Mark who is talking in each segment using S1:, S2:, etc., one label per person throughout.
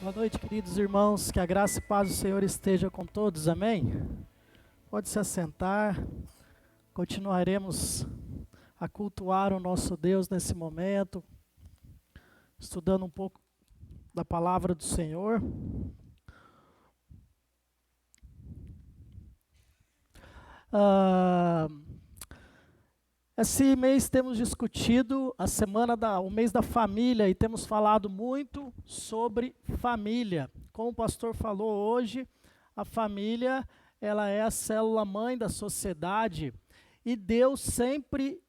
S1: Boa noite, queridos irmãos, que a graça e paz do Senhor esteja com todos, amém? Pode se assentar, continuaremos a cultuar o nosso Deus nesse momento, estudando um pouco da palavra do Senhor. Ah, Esse mês temos discutido o mês da família e temos falado muito sobre família. Como o pastor falou hoje, a família, ela é a célula mãe da sociedade e Deus sempre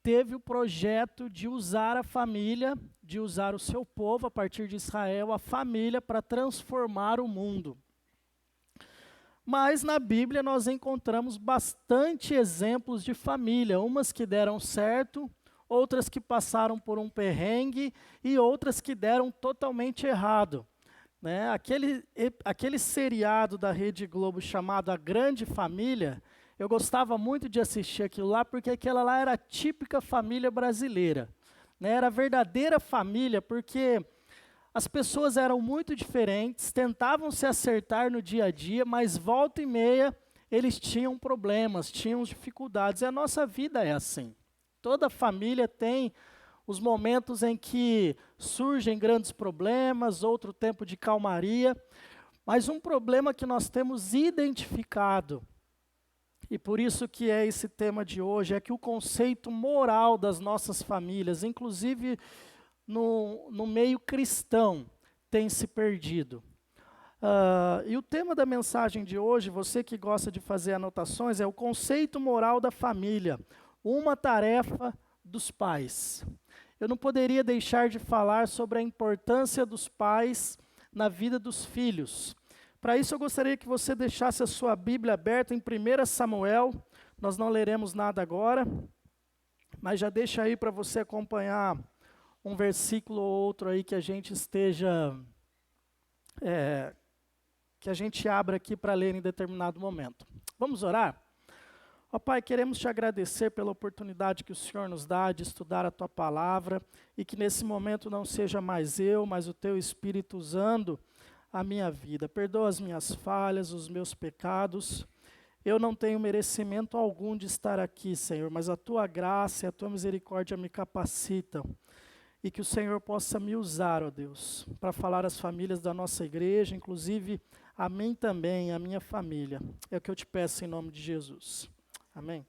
S1: teve o projeto de usar a família, de usar o seu povo a partir de Israel, a família, para transformar o mundo. Mas na Bíblia nós encontramos bastante exemplos de família, umas que deram certo, outras que passaram por um perrengue e outras que deram totalmente errado. Né? Aquele seriado da Rede Globo chamado A Grande Família, eu gostava muito de assistir aquilo lá, porque aquela lá era a típica família brasileira. Né? Era a verdadeira família, porque as pessoas eram muito diferentes, tentavam se acertar no dia a dia, mas volta e meia eles tinham problemas, tinham dificuldades. E a nossa vida é assim. Toda família tem os momentos em que surgem grandes problemas, outro tempo de calmaria, mas um problema que nós temos identificado, e por isso que é esse tema de hoje, é que o conceito moral das nossas famílias, inclusive no meio cristão, tem se perdido. E o tema da mensagem de hoje, você que gosta de fazer anotações, é o conceito moral da família, uma tarefa dos pais. Eu não poderia deixar de falar sobre a importância dos pais na vida dos filhos. Para isso eu gostaria que você deixasse a sua Bíblia aberta em 1 Samuel, nós não leremos nada agora, mas já deixa aí para você acompanhar um versículo ou outro aí que a gente que a gente abra aqui para ler em determinado momento. Vamos orar? Ó Pai, queremos te agradecer pela oportunidade que o Senhor nos dá de estudar a Tua Palavra e que nesse momento não seja mais eu, mas o Teu Espírito usando a minha vida. Perdoa as minhas falhas, os meus pecados. Eu não tenho merecimento algum de estar aqui, Senhor, mas a Tua graça e a Tua misericórdia me capacitam. E que o Senhor possa me usar, ó Deus, para falar às famílias da nossa igreja, inclusive a mim também, a minha família. É o que eu te peço em nome de Jesus. Amém.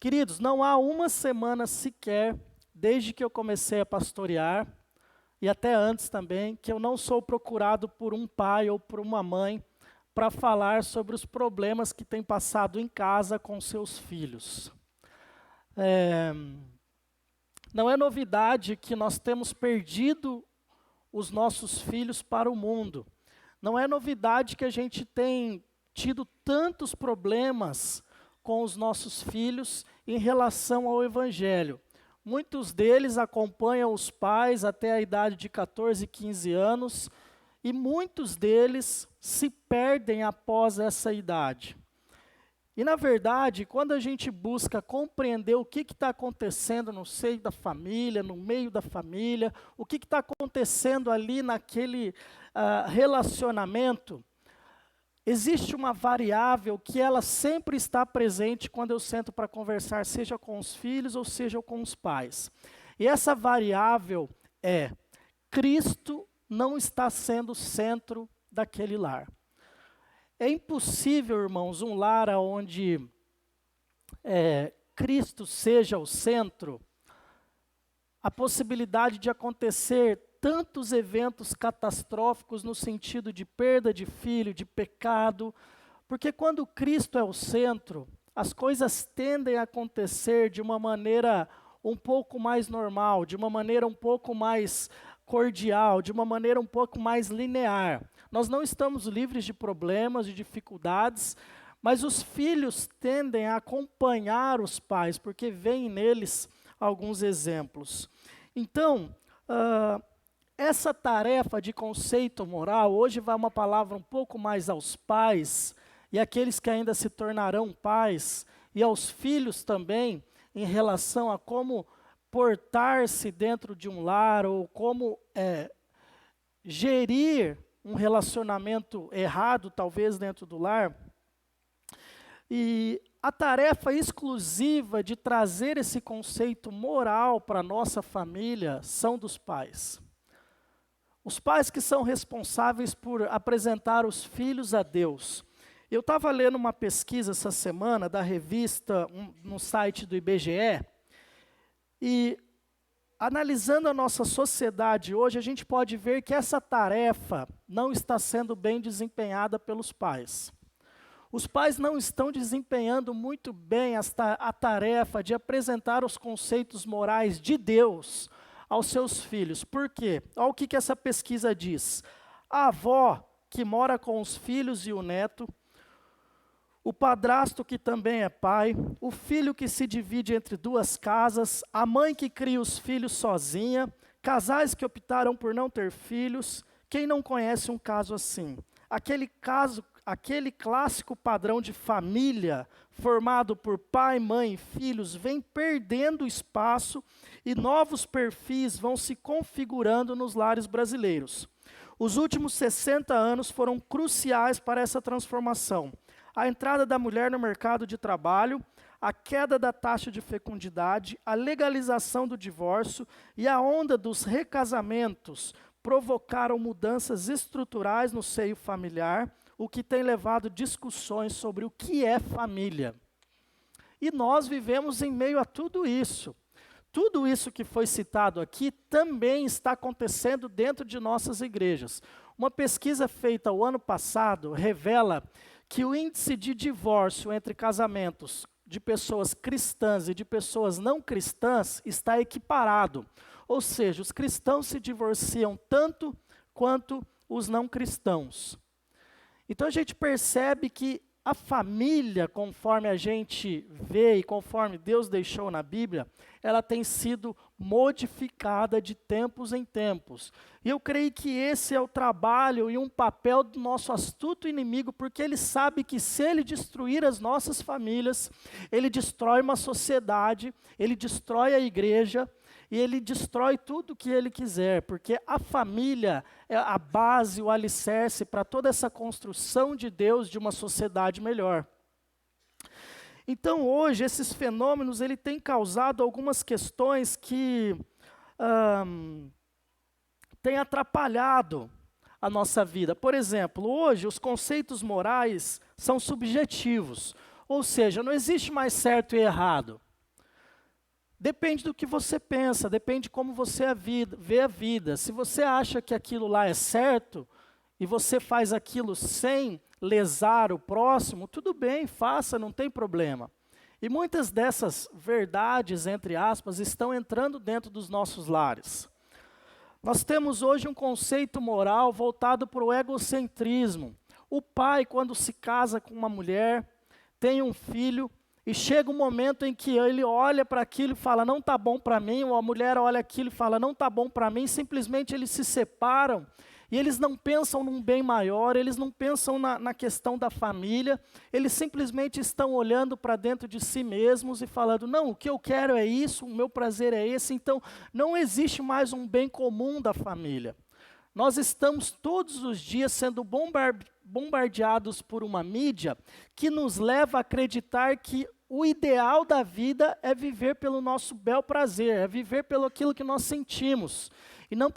S1: Queridos, não há uma semana sequer, desde que eu comecei a pastorear, e até antes também, que eu não sou procurado por um pai ou por uma mãe para falar sobre os problemas que têm passado em casa com seus filhos. Não é novidade que nós temos perdido os nossos filhos para o mundo. Não é novidade que a gente tem tido tantos problemas com os nossos filhos em relação ao Evangelho. Muitos deles acompanham os pais até a idade de 14, 15 anos, e muitos deles se perdem após essa idade. E, na verdade, quando a gente busca compreender o que está acontecendo no seio da família, no meio da família, o que está acontecendo ali naquele relacionamento, existe uma variável que ela sempre está presente quando eu sento para conversar, seja com os filhos ou seja com os pais. E essa variável é: Cristo não está sendo o centro daquele lar. É impossível, irmãos, um lar onde Cristo seja o centro, a possibilidade de acontecer tantos eventos catastróficos no sentido de perda de filho, de pecado, porque quando Cristo é o centro, as coisas tendem a acontecer de uma maneira um pouco mais normal, de uma maneira um pouco mais cordial, de uma maneira um pouco mais linear. Nós não estamos livres de problemas, de dificuldades, mas os filhos tendem a acompanhar os pais, porque veem neles alguns exemplos. Então, essa tarefa de conceito moral, hoje vai uma palavra um pouco mais aos pais, e aqueles que ainda se tornarão pais, e aos filhos também, em relação a como portar-se dentro de um lar, ou como gerir um relacionamento errado, talvez, dentro do lar. E a tarefa exclusiva de trazer esse conceito moral para a nossa família são dos pais. Os pais que são responsáveis por apresentar os filhos a Deus. Eu estava lendo uma pesquisa essa semana da revista, no site do IBGE, e analisando a nossa sociedade hoje, a gente pode ver que essa tarefa não está sendo bem desempenhada pelos pais. Os pais não estão desempenhando muito bem a tarefa de apresentar os conceitos morais de Deus aos seus filhos. Por quê? Olha o que essa pesquisa diz. A avó que mora com os filhos e o neto, o padrasto que também é pai, o filho que se divide entre duas casas, a mãe que cria os filhos sozinha, casais que optaram por não ter filhos. Quem não conhece um caso assim? Aquele clássico padrão de família, formado por pai, mãe e filhos, vem perdendo espaço e novos perfis vão se configurando nos lares brasileiros. Os últimos 60 anos foram cruciais para essa transformação. A entrada da mulher no mercado de trabalho, a queda da taxa de fecundidade, a legalização do divórcio e a onda dos recasamentos provocaram mudanças estruturais no seio familiar, o que tem levado discussões sobre o que é família. E nós vivemos em meio a tudo isso. Tudo isso que foi citado aqui também está acontecendo dentro de nossas igrejas. Uma pesquisa feita o ano passado revela que o índice de divórcio entre casamentos de pessoas cristãs e de pessoas não cristãs está equiparado. Ou seja, os cristãos se divorciam tanto quanto os não cristãos. Então a gente percebe que a família, conforme a gente vê e conforme Deus deixou na Bíblia, ela tem sido modificada de tempos em tempos. E eu creio que esse é o trabalho e um papel do nosso astuto inimigo, porque ele sabe que se ele destruir as nossas famílias, ele destrói uma sociedade, ele destrói a igreja, e ele destrói tudo o que ele quiser, porque a família é a base, o alicerce para toda essa construção de Deus de uma sociedade melhor. Então hoje esses fenômenos ele tem causado algumas questões que têm atrapalhado a nossa vida. Por exemplo, hoje os conceitos morais são subjetivos, ou seja, não existe mais certo e errado. Depende do que você pensa, depende de como você vê a vida. Se você acha que aquilo lá é certo, e você faz aquilo sem lesar o próximo, tudo bem, faça, não tem problema. E muitas dessas verdades, entre aspas, estão entrando dentro dos nossos lares. Nós temos hoje um conceito moral voltado para o egocentrismo. O pai, quando se casa com uma mulher, tem um filho, e chega um momento em que ele olha para aquilo e fala, não está bom para mim, ou a mulher olha aquilo e fala, não está bom para mim, simplesmente eles se separam, e eles não pensam num bem maior, eles não pensam na questão da família, eles simplesmente estão olhando para dentro de si mesmos e falando, não, o que eu quero é isso, o meu prazer é esse, então não existe mais um bem comum da família. Nós estamos todos os dias sendo bombardeados por uma mídia que nos leva a acreditar que o ideal da vida é viver pelo nosso bel prazer, é viver pelo aquilo que nós sentimos, e não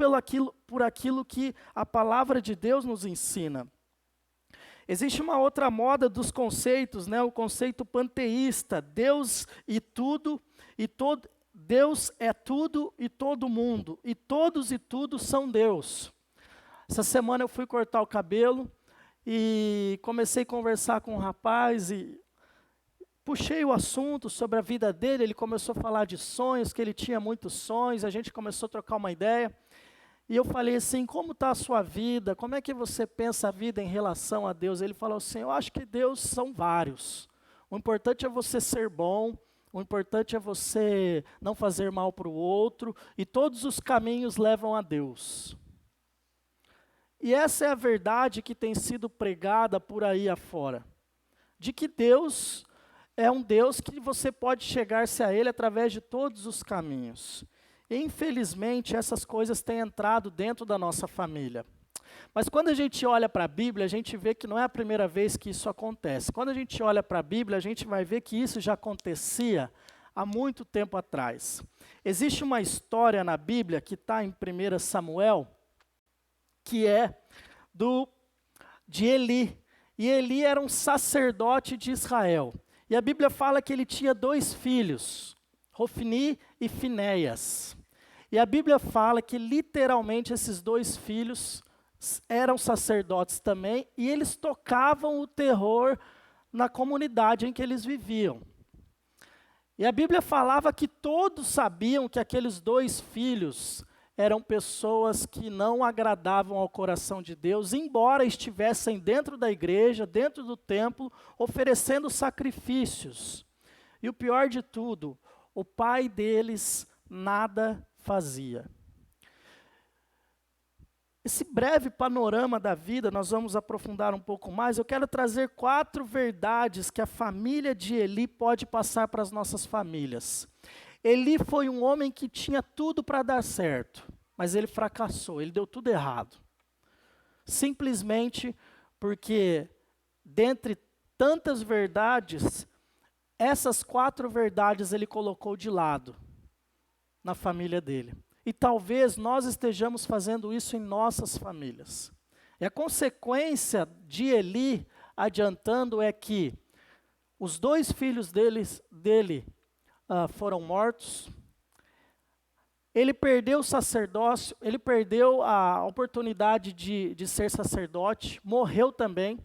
S1: por aquilo que a palavra de Deus nos ensina. Existe uma outra moda dos conceitos, né, o conceito panteísta, Deus é tudo e todo mundo, e todos e tudo são Deus. Essa semana eu fui cortar o cabelo e comecei a conversar com um rapaz e puxei o assunto sobre a vida dele, ele começou a falar de sonhos, que ele tinha muitos sonhos, a gente começou a trocar uma ideia. E eu falei assim, como está a sua vida? Como é que você pensa a vida em relação a Deus? Ele falou assim, eu acho que Deus são vários. O importante é você ser bom, o importante é você não fazer mal para o outro, e todos os caminhos levam a Deus. E essa é a verdade que tem sido pregada por aí afora, de que Deus é um Deus que você pode chegar-se a Ele através de todos os caminhos. E, infelizmente, essas coisas têm entrado dentro da nossa família. Mas quando a gente olha para a Bíblia, a gente vê que não é a primeira vez que isso acontece. Quando a gente olha para a Bíblia, a gente vai ver que isso já acontecia há muito tempo atrás. Existe uma história na Bíblia que está em 1 Samuel, que é de Eli. E Eli era um sacerdote de Israel. E a Bíblia fala que ele tinha 2 filhos, Hofni e Finéias. E a Bíblia fala que literalmente esses 2 filhos eram sacerdotes também, e eles tocavam o terror na comunidade em que eles viviam. E a Bíblia falava que todos sabiam que aqueles 2 filhos eram pessoas que não agradavam ao coração de Deus, embora estivessem dentro da igreja, dentro do templo, oferecendo sacrifícios. E o pior de tudo, o pai deles nada fazia. Esse breve panorama da vida, nós vamos aprofundar um pouco mais. Eu quero trazer 4 verdades que a família de Eli pode passar para as nossas famílias. Eli foi um homem que tinha tudo para dar certo, mas ele fracassou, ele deu tudo errado. Simplesmente porque, dentre tantas verdades, essas 4 verdades ele colocou de lado na família dele. E talvez nós estejamos fazendo isso em nossas famílias. E a consequência de Eli, adiantando, é que os 2 filhos dele foram mortos. Ele perdeu o sacerdócio, ele perdeu a oportunidade de ser sacerdote, morreu também.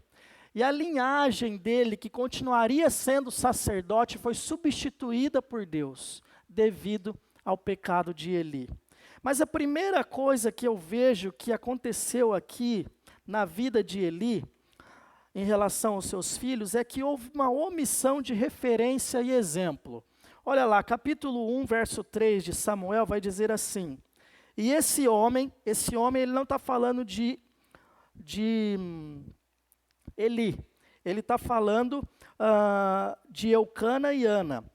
S1: E a linhagem dele, que continuaria sendo sacerdote, foi substituída por Deus, devido ao pecado de Eli. Mas a primeira coisa que eu vejo que aconteceu aqui na vida de Eli, em relação aos seus filhos, é que houve uma omissão de referência e exemplo. Olha lá, capítulo 1, verso 3 de Samuel vai dizer assim: e esse homem ele não está falando de Eli, ele está falando de Eucana e Ana.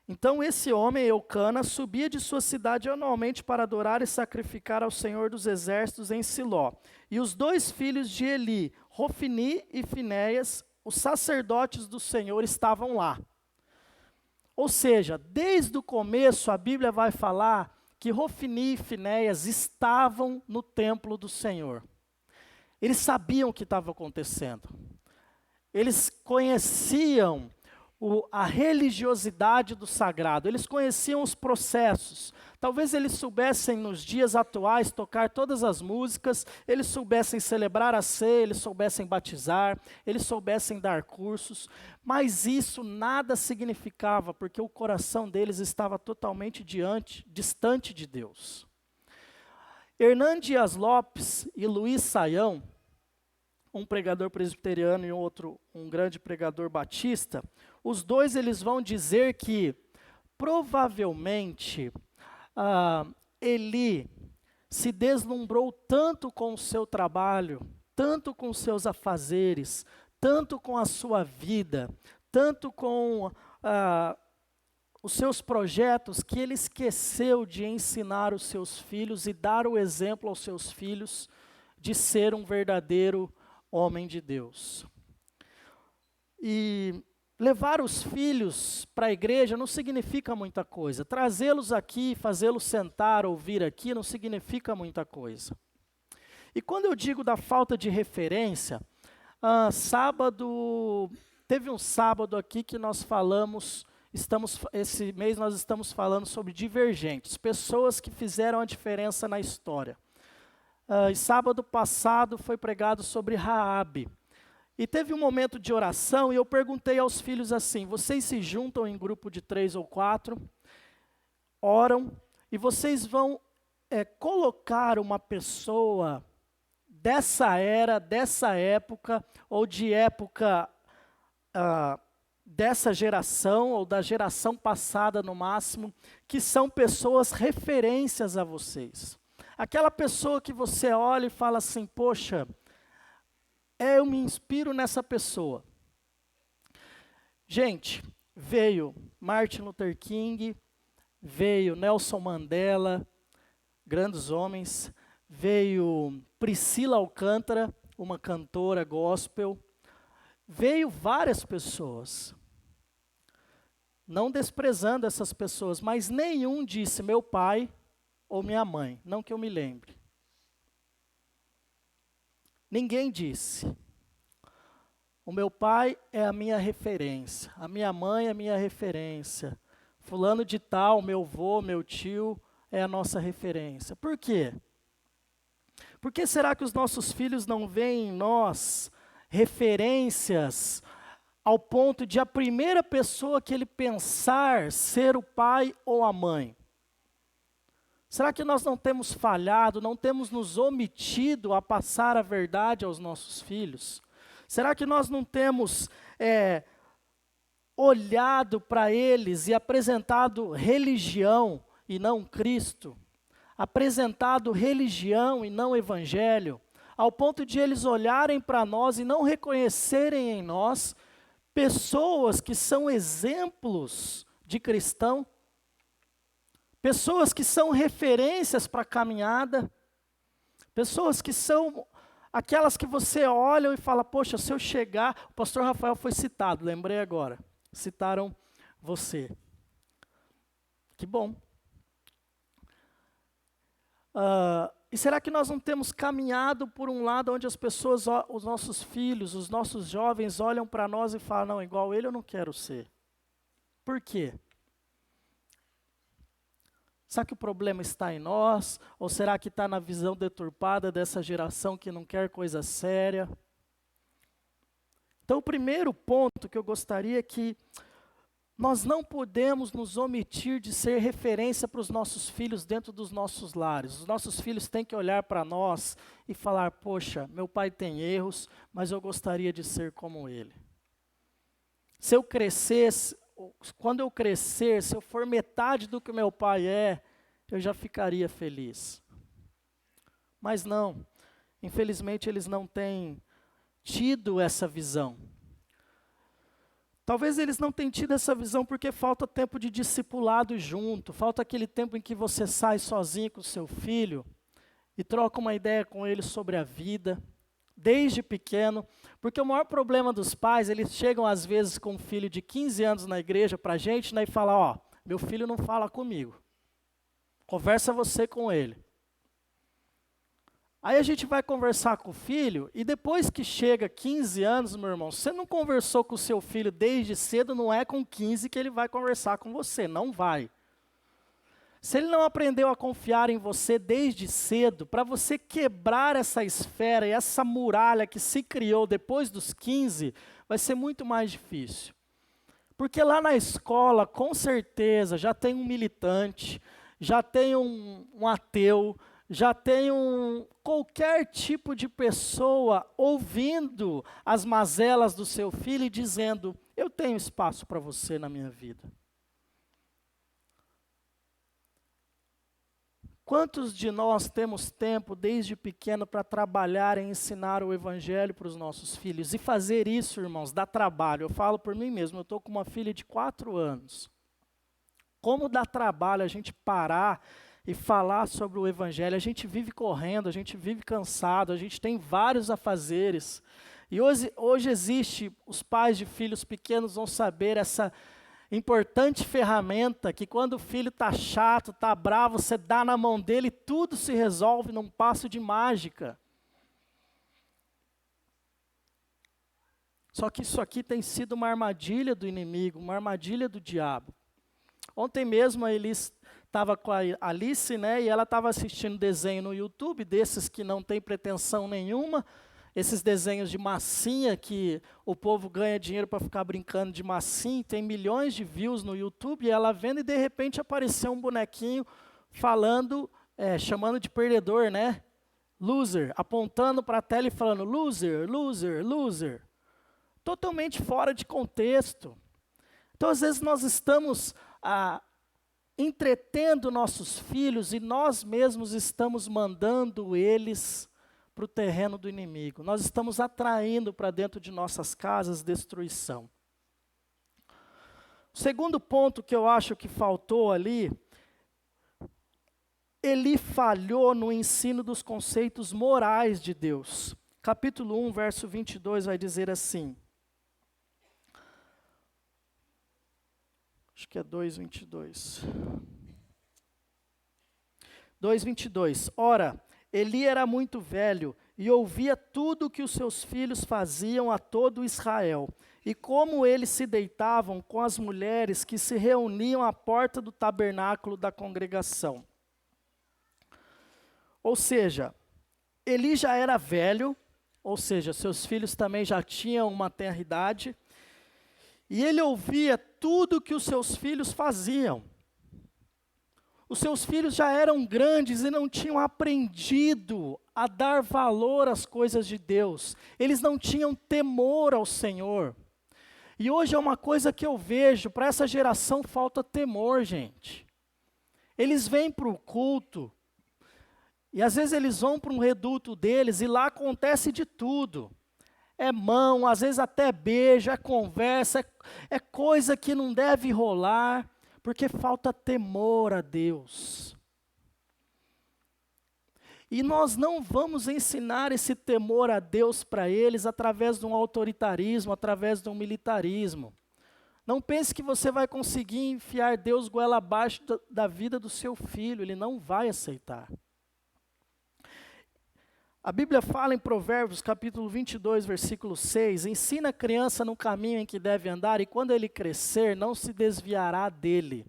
S1: Então esse homem, Eucana, subia de sua cidade anualmente para adorar e sacrificar ao Senhor dos Exércitos em Siló. E os 2 filhos de Eli, Hofni e Finéias, os sacerdotes do Senhor, estavam lá. Ou seja, desde o começo a Bíblia vai falar que Hofni e Finéias estavam no templo do Senhor. Eles sabiam o que estava acontecendo. Eles conheciam a religiosidade do sagrado, eles conheciam os processos. Talvez eles soubessem nos dias atuais tocar todas as músicas, eles soubessem celebrar a ceia, eles soubessem batizar, eles soubessem dar cursos, mas isso nada significava, porque o coração deles estava totalmente distante de Deus. Hernán Dias Lopes e Luiz Saião, um pregador presbiteriano e outro, um grande pregador batista, os 2 eles vão dizer que provavelmente Eli se deslumbrou tanto com o seu trabalho, tanto com os seus afazeres, tanto com a sua vida, tanto com os seus projetos, que ele esqueceu de ensinar os seus filhos e dar o exemplo aos seus filhos de ser um verdadeiro homem de Deus. E levar os filhos para a igreja não significa muita coisa. Trazê-los aqui, fazê-los sentar, ouvir aqui, não significa muita coisa. E quando eu digo da falta de referência, teve um sábado aqui que nós falamos, esse mês nós estamos falando sobre divergentes, pessoas que fizeram a diferença na história. E sábado passado foi pregado sobre Raabe. E teve um momento de oração e eu perguntei aos filhos assim: vocês se juntam em grupo de 3 ou 4, oram, e vocês vão colocar uma pessoa dessa era, dessa época, ou de época dessa geração, ou da geração passada no máximo, que são pessoas referências a vocês. Aquela pessoa que você olha e fala assim: poxa, eu me inspiro nessa pessoa. Gente, veio Martin Luther King, veio Nelson Mandela, grandes homens, veio Priscila Alcântara, uma cantora gospel, veio várias pessoas, não desprezando essas pessoas, mas nenhum disse meu pai ou minha mãe, não que eu me lembre. Ninguém disse. O meu pai é a minha referência, a minha mãe é a minha referência, fulano de tal, meu avô, meu tio, é a nossa referência. Por quê? Por que será que os nossos filhos não veem em nós referências ao ponto de a primeira pessoa que ele pensar ser o pai ou a mãe? Será que nós não temos falhado, não temos nos omitido a passar a verdade aos nossos filhos? Será que nós não temos olhado para eles e apresentado religião e não Cristo? Apresentado religião e não evangelho? Ao ponto de eles olharem para nós e não reconhecerem em nós pessoas que são exemplos de cristão? Pessoas que são referências para a caminhada? Pessoas que são aquelas que você olha e fala, poxa, se eu chegar... O pastor Rafael foi citado, lembrei agora. Citaram você. Que bom. E será que nós não temos caminhado por um lado onde as pessoas, os nossos filhos, os nossos jovens olham para nós e falam, não, igual ele eu não quero ser. Por quê? Será que o problema está em nós? Ou será que está na visão deturpada dessa geração que não quer coisa séria? Então, o primeiro ponto que eu gostaria é que nós não podemos nos omitir de ser referência para os nossos filhos dentro dos nossos lares. Os nossos filhos têm que olhar para nós e falar, poxa, meu pai tem erros, mas eu gostaria de ser como ele. Se eu crescesse... Quando eu crescer, se eu for metade do que meu pai é, eu já ficaria feliz. Mas não, infelizmente eles não têm tido essa visão. Talvez eles não tenham tido essa visão porque falta tempo de discipulado junto, falta aquele tempo em que você sai sozinho com o seu filho e troca uma ideia com ele sobre a vida, desde pequeno, porque o maior problema dos pais, eles chegam às vezes com um filho de 15 anos na igreja para a gente, né, e falam, ó, meu filho não fala comigo, conversa você com ele. Aí a gente vai conversar com o filho, e depois que chega 15 anos, meu irmão, você não conversou com o seu filho desde cedo, não é com 15 que ele vai conversar com você, não vai. Se ele não aprendeu a confiar em você desde cedo, para você quebrar essa esfera e essa muralha que se criou depois dos 15, vai ser muito mais difícil. Porque lá na escola, com certeza, já tem um militante, já tem um ateu, já tem qualquer tipo de pessoa ouvindo as mazelas do seu filho e dizendo, eu tenho espaço para você na minha vida. Quantos de nós temos tempo desde pequeno para trabalhar e ensinar o evangelho para os nossos filhos? E fazer isso, irmãos, dá trabalho. Eu falo por mim mesmo, eu estou com uma filha de 4 anos. Como dá trabalho a gente parar e falar sobre o evangelho? A gente vive correndo, a gente vive cansado, a gente tem vários afazeres. E hoje existe, os pais de filhos pequenos vão saber essa importante ferramenta que quando o filho está chato, está bravo, você dá na mão dele e tudo se resolve num passo de mágica. Só que isso aqui tem sido uma armadilha do inimigo, uma armadilha do diabo. Ontem mesmo a Elis estava com a Alice, né, e ela estava assistindo desenho no YouTube, desses que não tem pretensão nenhuma, esses desenhos de massinha que o povo ganha dinheiro para ficar brincando de massinha, tem milhões de views no YouTube, e ela vendo e de repente apareceu um bonequinho falando, chamando de perdedor, né? Loser, apontando para a tela e falando loser, loser, loser. Totalmente fora de contexto. Então às vezes nós estamos entretendo nossos filhos e nós mesmos estamos mandando eles para o terreno do inimigo. Nós estamos atraindo para dentro de nossas casas destruição. O segundo ponto que eu acho que faltou ali, Eli falhou no ensino dos conceitos morais de Deus. Capítulo 1, verso 22 vai dizer assim. Acho que é 2:22. 2:22. Ora, Eli era muito velho e ouvia tudo o que os seus filhos faziam a todo Israel, e como eles se deitavam com as mulheres que se reuniam à porta do tabernáculo da congregação. Ou seja, Eli já era velho, ou seja, seus filhos também já tinham uma tenra idade, e ele ouvia tudo que os seus filhos faziam. Os seus filhos já eram grandes e não tinham aprendido a dar valor às coisas de Deus. Eles não tinham temor ao Senhor. E hoje é uma coisa que eu vejo, para essa geração falta temor, gente. Eles vêm para o culto, e às vezes eles vão para um reduto deles, e lá acontece de tudo. É mão, às vezes até beijo, é conversa, é coisa que não deve rolar, porque falta temor a Deus. E nós não vamos ensinar esse temor a Deus para eles através de um autoritarismo, através de um militarismo. Não pense que você vai conseguir enfiar Deus goela abaixo da vida do seu filho, ele não vai aceitar. A Bíblia fala em Provérbios, capítulo 22, versículo 6, ensina a criança no caminho em que deve andar, e quando ele crescer, não se desviará dele.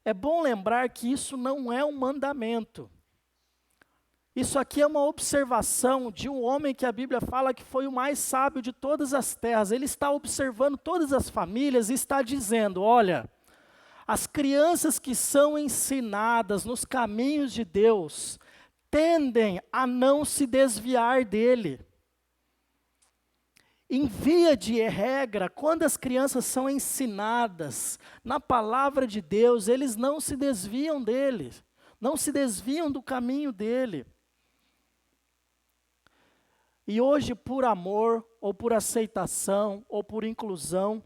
S1: É bom lembrar que isso não é um mandamento. Isso aqui é uma observação de um homem que a Bíblia fala que foi o mais sábio de todas as terras. Ele está observando todas as famílias e está dizendo, olha, as crianças que são ensinadas nos caminhos de Deus, tendem a não se desviar dele. Em via de regra, quando as crianças são ensinadas na palavra de Deus, eles não se desviam dele, não se desviam do caminho dele. E hoje, por amor, ou por aceitação, ou por inclusão,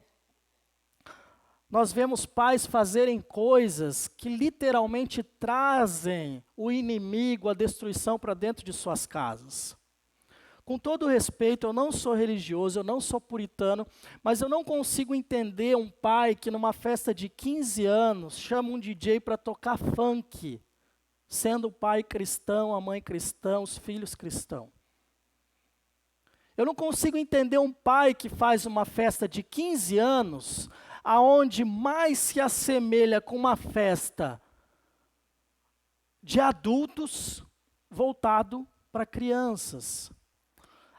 S1: nós vemos pais fazerem coisas que literalmente trazem o inimigo, a destruição para dentro de suas casas. Com todo respeito, eu não sou religioso, eu não sou puritano, mas eu não consigo entender um pai que numa festa de 15 anos chama um DJ para tocar funk, sendo o pai cristão, a mãe cristã, os filhos cristãos. Eu não consigo entender um pai que faz uma festa de 15 anos, aonde mais se assemelha com uma festa de adultos voltado para crianças.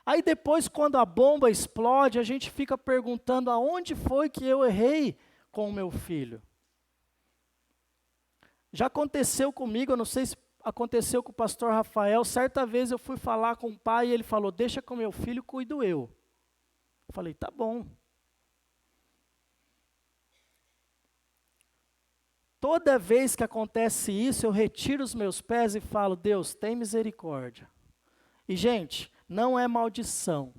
S1: Aí depois, quando a bomba explode, a gente fica perguntando aonde foi que eu errei com o meu filho. Já aconteceu comigo, eu não sei se aconteceu com o pastor Rafael, certa vez eu fui falar com o pai e ele falou, deixa com meu filho, cuido eu. Eu falei, tá bom. Toda vez que acontece isso, eu retiro os meus pés e falo, Deus, tem misericórdia. E, gente, não é maldição.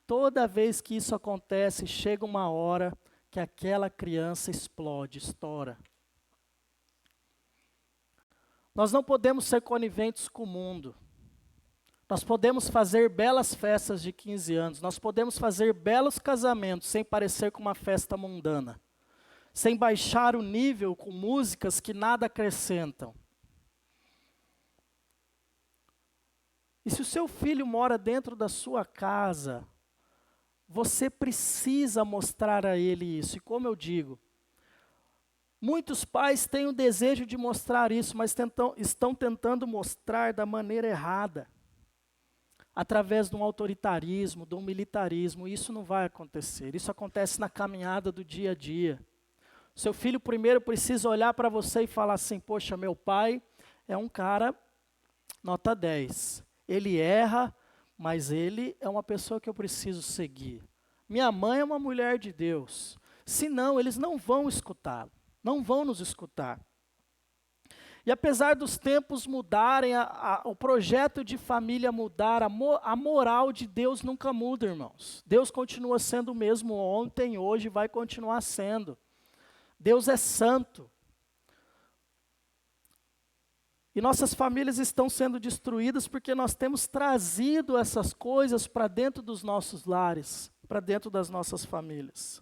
S1: Toda vez que isso acontece, chega uma hora que aquela criança explode, estoura. Nós não podemos ser coniventes com o mundo. Nós podemos fazer belas festas de 15 anos, nós podemos fazer belos casamentos sem parecer com uma festa mundana. Sem baixar o nível com músicas que nada acrescentam. E se o seu filho mora dentro da sua casa, você precisa mostrar a ele isso. E como eu digo, muitos pais têm o desejo de mostrar isso, mas estão tentando mostrar da maneira errada. Através de um autoritarismo, de um militarismo. Isso não vai acontecer. Isso acontece na caminhada do dia a dia. Seu filho primeiro precisa olhar para você e falar assim, poxa, meu pai é um cara nota 10. Ele erra, mas ele é uma pessoa que eu preciso seguir. Minha mãe é uma mulher de Deus. Senão, eles não vão escutá-lo, não vão nos escutar. E apesar dos tempos mudarem, o projeto de família mudar, a moral de Deus nunca muda, irmãos. Deus continua sendo o mesmo ontem, hoje, vai continuar sendo. Deus é santo. E nossas famílias estão sendo destruídas porque nós temos trazido essas coisas para dentro dos nossos lares, para dentro das nossas famílias.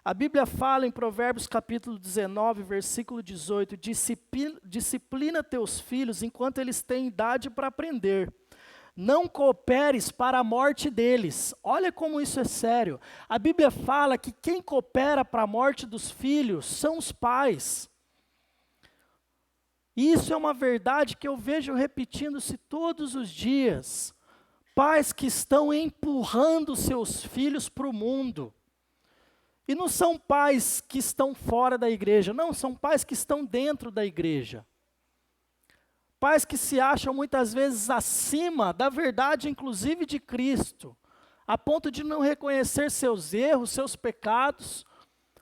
S1: A Bíblia fala em Provérbios capítulo 19, versículo 18, disciplina teus filhos enquanto eles têm idade para aprender. Não cooperes para a morte deles. Olha como isso é sério. A Bíblia fala que quem coopera para a morte dos filhos são os pais. E isso é uma verdade que eu vejo repetindo-se todos os dias. Pais que estão empurrando seus filhos para o mundo. E não são pais que estão fora da igreja, não, são pais que estão dentro da igreja. Pais que se acham muitas vezes acima da verdade, inclusive de Cristo, a ponto de não reconhecer seus erros, seus pecados,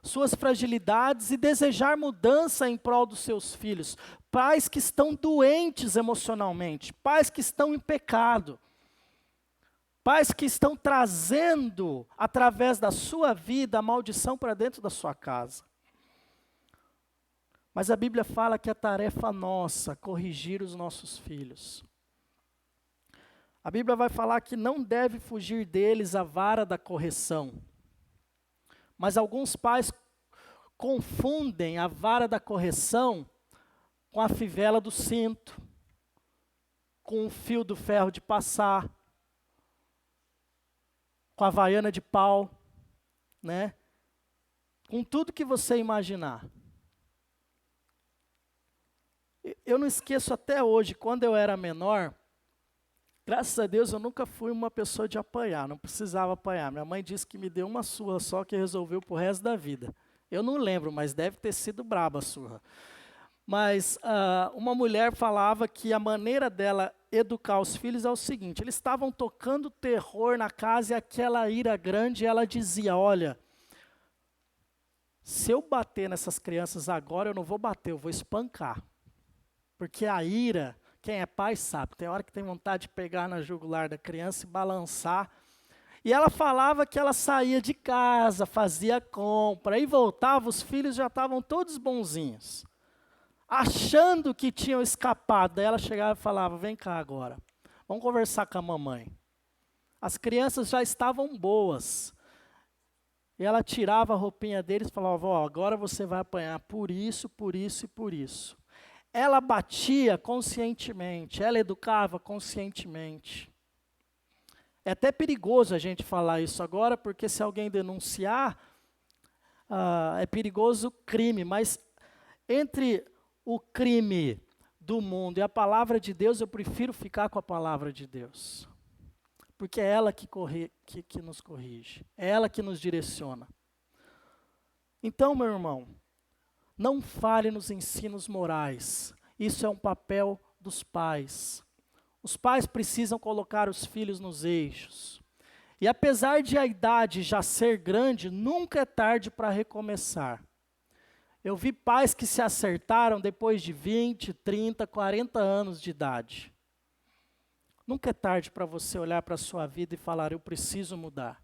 S1: suas fragilidades e desejar mudança em prol dos seus filhos. Pais que estão doentes emocionalmente, pais que estão em pecado. Pais que estão trazendo, através da sua vida, a maldição para dentro da sua casa. Mas a Bíblia fala que é tarefa nossa corrigir os nossos filhos. A Bíblia vai falar que não deve fugir deles a vara da correção. Mas alguns pais confundem a vara da correção com a fivela do cinto, com o fio do ferro de passar, com a havaiana de pau, né? Com tudo que você imaginar. Eu não esqueço até hoje, quando eu era menor, graças a Deus eu nunca fui uma pessoa de apanhar, não precisava apanhar. Minha mãe disse que me deu uma surra só que resolveu pro resto da vida. Eu não lembro, mas deve ter sido braba a surra. Mas uma mulher falava que a maneira dela educar os filhos é o seguinte: eles estavam tocando terror na casa e aquela ira grande, e ela dizia, olha, se eu bater nessas crianças agora, eu não vou bater, eu vou espancar. Porque a ira, quem é pai sabe, tem hora que tem vontade de pegar na jugular da criança e balançar. E ela falava que ela saía de casa, fazia compra, e voltava, os filhos já estavam todos bonzinhos, achando que tinham escapado. Daí ela chegava e falava, vem cá agora, vamos conversar com a mamãe. As crianças já estavam boas. E ela tirava a roupinha deles e falava, ó, agora você vai apanhar por isso, por isso e por isso. Ela batia conscientemente, ela educava conscientemente. É até perigoso a gente falar isso agora, porque se alguém denunciar, é perigoso o crime, mas entre o crime do mundo e a palavra de Deus, eu prefiro ficar com a palavra de Deus. Porque é ela que nos corrige, é ela que nos direciona. Então, meu irmão, não fale nos ensinos morais. Isso é um papel dos pais. Os pais precisam colocar os filhos nos eixos. E apesar de a idade já ser grande, nunca é tarde para recomeçar. Eu vi pais que se acertaram depois de 20, 30, 40 anos de idade. Nunca é tarde para você olhar para a sua vida e falar, eu preciso mudar.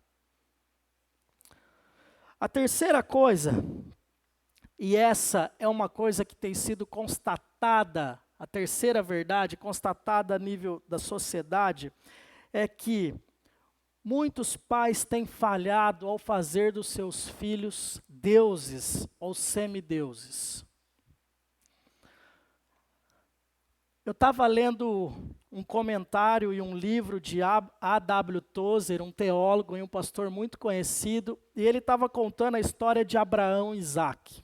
S1: A terceira coisa, e essa é uma coisa que tem sido constatada, a terceira verdade, constatada a nível da sociedade, é que muitos pais têm falhado ao fazer dos seus filhos deuses ou semideuses. Eu estava lendo um comentário e um livro de A.W. Tozer, um teólogo e um pastor muito conhecido, e ele estava contando a história de Abraão e Isaac,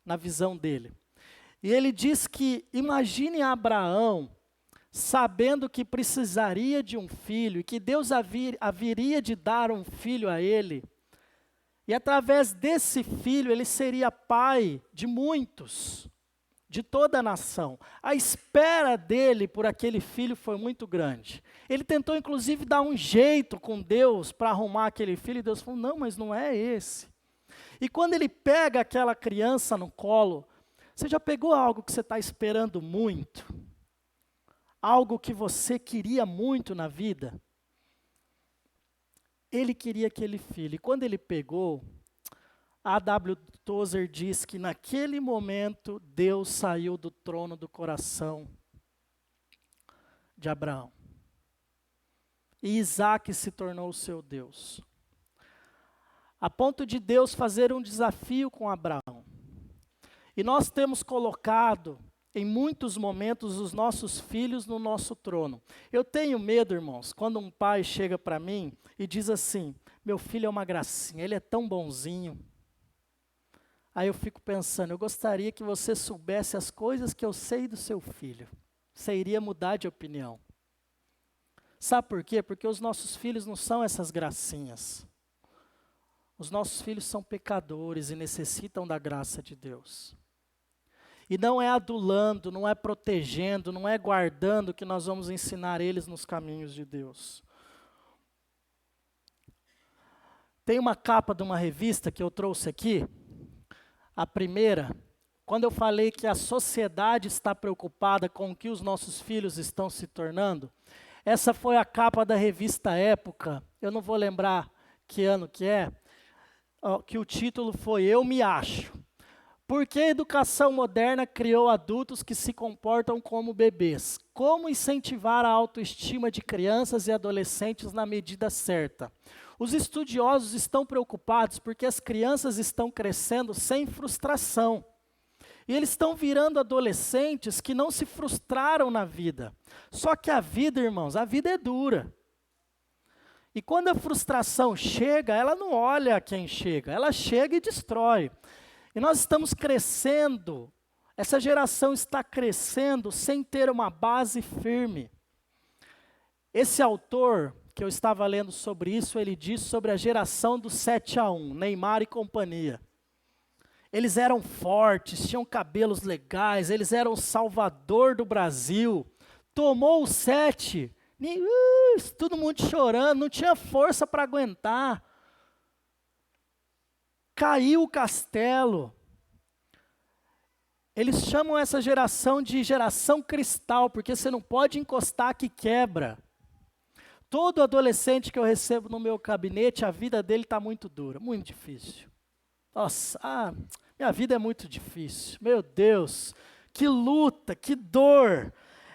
S1: na visão dele. E ele diz que, imagine Abraão sabendo que precisaria de um filho, e que Deus haveria de dar um filho a ele, e através desse filho ele seria pai de muitos, de toda a nação. A espera dele por aquele filho foi muito grande. Ele tentou inclusive dar um jeito com Deus para arrumar aquele filho, e Deus falou, não, mas não é esse. E quando ele pega aquela criança no colo, você já pegou algo que você está esperando muito? Algo que você queria muito na vida? Ele queria aquele filho, e quando ele pegou, A.W. Tozer diz que naquele momento Deus saiu do trono do coração de Abraão. E Isaac se tornou o seu Deus. A ponto de Deus fazer um desafio com Abraão. E nós temos colocado, em muitos momentos, os nossos filhos no nosso trono. Eu tenho medo, irmãos, quando um pai chega para mim e diz assim, meu filho é uma gracinha, ele é tão bonzinho. Aí eu fico pensando, eu gostaria que você soubesse as coisas que eu sei do seu filho. Você iria mudar de opinião. Sabe por quê? Porque os nossos filhos não são essas gracinhas. Os nossos filhos são pecadores e necessitam da graça de Deus. E não é adulando, não é protegendo, não é guardando que nós vamos ensinar eles nos caminhos de Deus. Tem uma capa de uma revista que eu trouxe aqui, a primeira, quando eu falei que a sociedade está preocupada com o que os nossos filhos estão se tornando, essa foi a capa da revista Época, eu não vou lembrar que ano que é, que o título foi Eu Me Acho. Porque a educação moderna criou adultos que se comportam como bebês? Como incentivar a autoestima de crianças e adolescentes na medida certa? Os estudiosos estão preocupados porque as crianças estão crescendo sem frustração. E eles estão virando adolescentes que não se frustraram na vida. Só que a vida, irmãos, a vida é dura. E quando a frustração chega, ela não olha quem chega, ela chega e destrói. E nós estamos crescendo, essa geração está crescendo sem ter uma base firme. Esse autor, que eu estava lendo sobre isso, ele diz sobre a geração do 7-1, Neymar e companhia. Eles eram fortes, tinham cabelos legais, eles eram o salvador do Brasil. Tomou o 7, todo mundo chorando, não tinha força para aguentar. Caiu o castelo. Eles chamam essa geração de geração cristal, porque você não pode encostar que quebra. Todo adolescente que eu recebo no meu gabinete, a vida dele está muito dura, muito difícil. Nossa, minha vida é muito difícil. Meu Deus, que luta, que dor.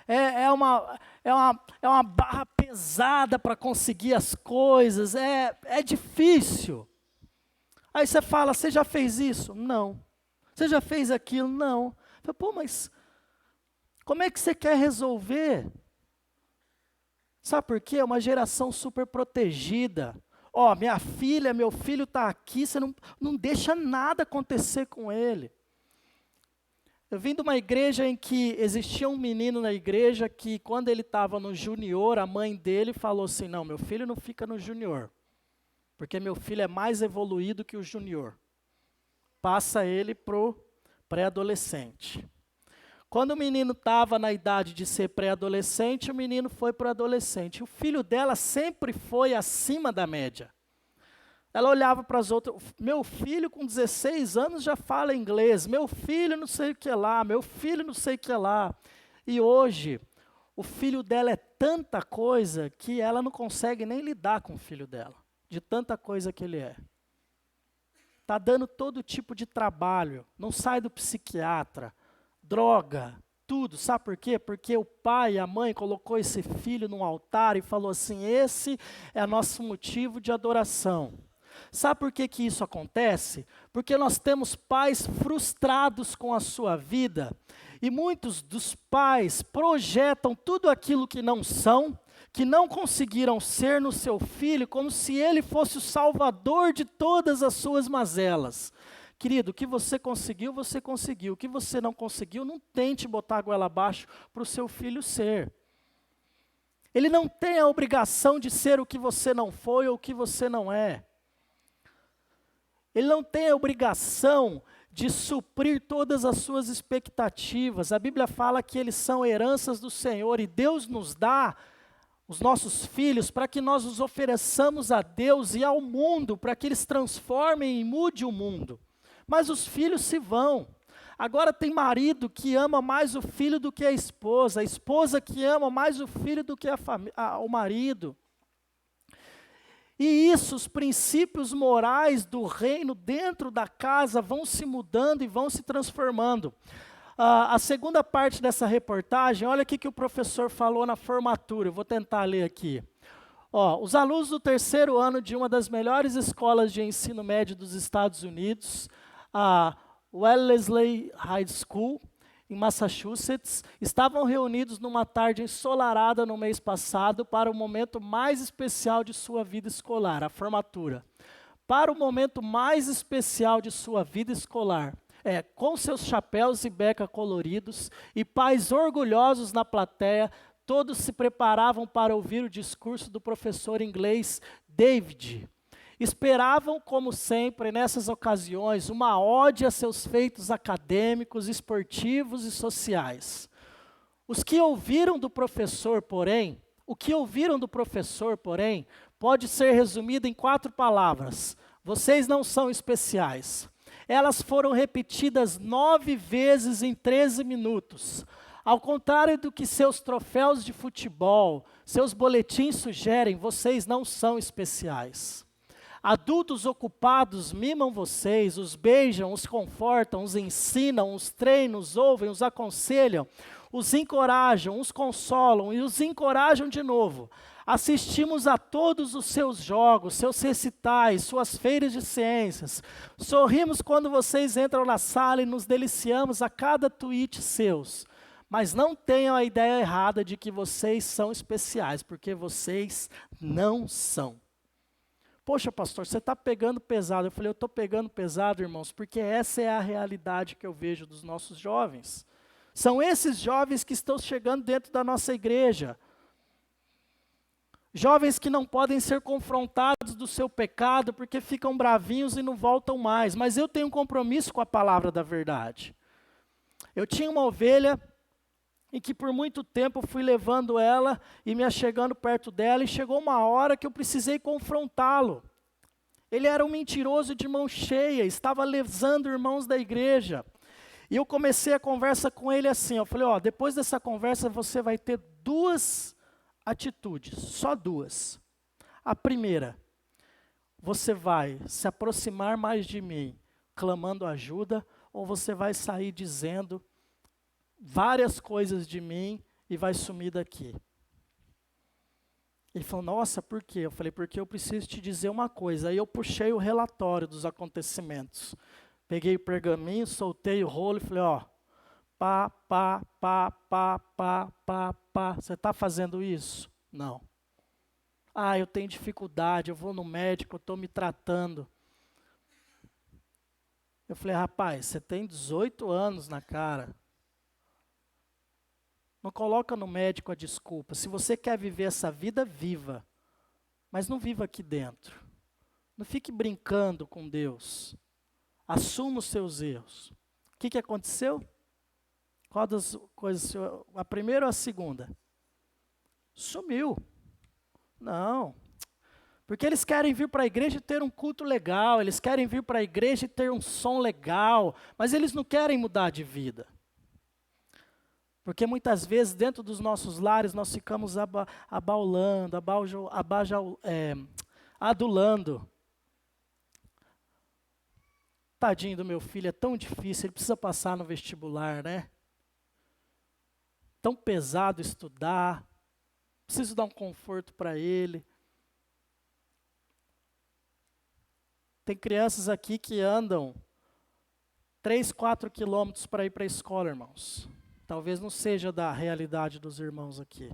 S1: É uma barra pesada para conseguir as coisas, é difícil. Aí você fala, você já fez isso? Não. Você já fez aquilo? Não. Falo, pô, mas como é que você quer resolver? Sabe por quê? É uma geração super protegida. Ó, minha filha, meu filho está aqui, você não deixa nada acontecer com ele. Eu vim de uma igreja em que existia um menino na igreja que, quando ele estava no junior, a mãe dele falou assim, não, meu filho não fica no junior. Porque meu filho é mais evoluído que o júnior. Passa ele para o pré-adolescente. Quando o menino estava na idade de ser pré-adolescente, o menino foi para o adolescente. O filho dela sempre foi acima da média. Ela olhava para as outras, meu filho com 16 anos já fala inglês, meu filho não sei o que lá, meu filho não sei o que lá. E hoje, o filho dela é tanta coisa que ela não consegue nem lidar com o filho dela. De tanta coisa que ele é. Está dando todo tipo de trabalho, não sai do psiquiatra, droga, tudo. Sabe por quê? Porque o pai e a mãe colocou esse filho num altar e falou assim, esse é nosso motivo de adoração. Sabe por que que isso acontece? Porque nós temos pais frustrados com a sua vida e muitos dos pais projetam tudo aquilo que não são, que não conseguiram ser no seu filho, como se ele fosse o salvador de todas as suas mazelas. Querido, o que você conseguiu, você conseguiu. O que você não conseguiu, não tente botar a goela abaixo para o seu filho ser. Ele não tem a obrigação de ser o que você não foi ou o que você não é. Ele não tem a obrigação de suprir todas as suas expectativas. A Bíblia fala que eles são heranças do Senhor e Deus nos dá os nossos filhos, para que nós os ofereçamos a Deus e ao mundo, para que eles transformem e mudem o mundo. Mas os filhos se vão. Agora tem marido que ama mais o filho do que a esposa que ama mais o filho do que o marido. E isso, os princípios morais do reino dentro da casa vão se mudando e vão se transformando. A segunda parte dessa reportagem, olha o que o professor falou na formatura, eu vou tentar ler aqui. Os alunos do terceiro ano de uma das melhores escolas de ensino médio dos Estados Unidos, a Wellesley High School, em Massachusetts, estavam reunidos numa tarde ensolarada no mês passado para o momento mais especial de sua vida escolar, a formatura. Para o momento mais especial de sua vida escolar, com seus chapéus e beca coloridos e pais orgulhosos na plateia, todos se preparavam para ouvir o discurso do professor inglês David. Esperavam, como sempre, nessas ocasiões, uma ode a seus feitos acadêmicos, esportivos e sociais. O que ouviram do professor, porém, pode ser resumido em 4 palavras. Vocês não são especiais. Elas foram repetidas 9 vezes em 13 minutos. Ao contrário do que seus troféus de futebol, seus boletins sugerem, vocês não são especiais. Adultos ocupados mimam vocês, os beijam, os confortam, os ensinam, os treinam, os ouvem, os aconselham, os encorajam, os consolam e os encorajam de novo. Assistimos a todos os seus jogos, seus recitais, suas feiras de ciências. Sorrimos quando vocês entram na sala e nos deliciamos a cada tweet seus. Mas não tenham a ideia errada de que vocês são especiais, porque vocês não são. Poxa, pastor, você está pegando pesado. Eu falei, eu estou pegando pesado, irmãos, porque essa é a realidade que eu vejo dos nossos jovens. São esses jovens que estão chegando dentro da nossa igreja. Jovens que não podem ser confrontados do seu pecado porque ficam bravinhos e não voltam mais. Mas eu tenho um compromisso com a palavra da verdade. Eu tinha uma ovelha em que por muito tempo eu fui levando ela e me achegando perto dela, e chegou uma hora que eu precisei confrontá-lo. Ele era um mentiroso de mão cheia, estava lesando irmãos da igreja. E eu comecei a conversa com ele assim, eu falei, depois dessa conversa você vai ter 2 atitudes, só 2. A primeira, você vai se aproximar mais de mim, clamando ajuda, ou você vai sair dizendo várias coisas de mim e vai sumir daqui. Ele falou, nossa, por quê? Eu falei, porque eu preciso te dizer uma coisa. Aí eu puxei o relatório dos acontecimentos. Peguei o pergaminho, soltei o rolo e falei, pá. Você está fazendo isso? Não. Eu tenho dificuldade, eu vou no médico, eu estou me tratando. Eu falei, rapaz, você tem 18 anos na cara. Não coloca no médico a desculpa. Se você quer viver essa vida, viva. Mas não viva aqui dentro. Não fique brincando com Deus. Assuma os seus erros. O que aconteceu? Qual das coisas? A primeira ou a segunda? Sumiu. Não. Porque eles querem vir para a igreja e ter um culto legal. Eles querem vir para a igreja e ter um som legal. Mas eles não querem mudar de vida. Porque muitas vezes dentro dos nossos lares nós ficamos abaulando, adulando. Tadinho do meu filho, é tão difícil, ele precisa passar no vestibular, né? Tão pesado estudar, preciso dar um conforto para ele. Tem crianças aqui que andam 3, 4 quilômetros para ir para a escola, irmãos. Talvez não seja da realidade dos irmãos aqui.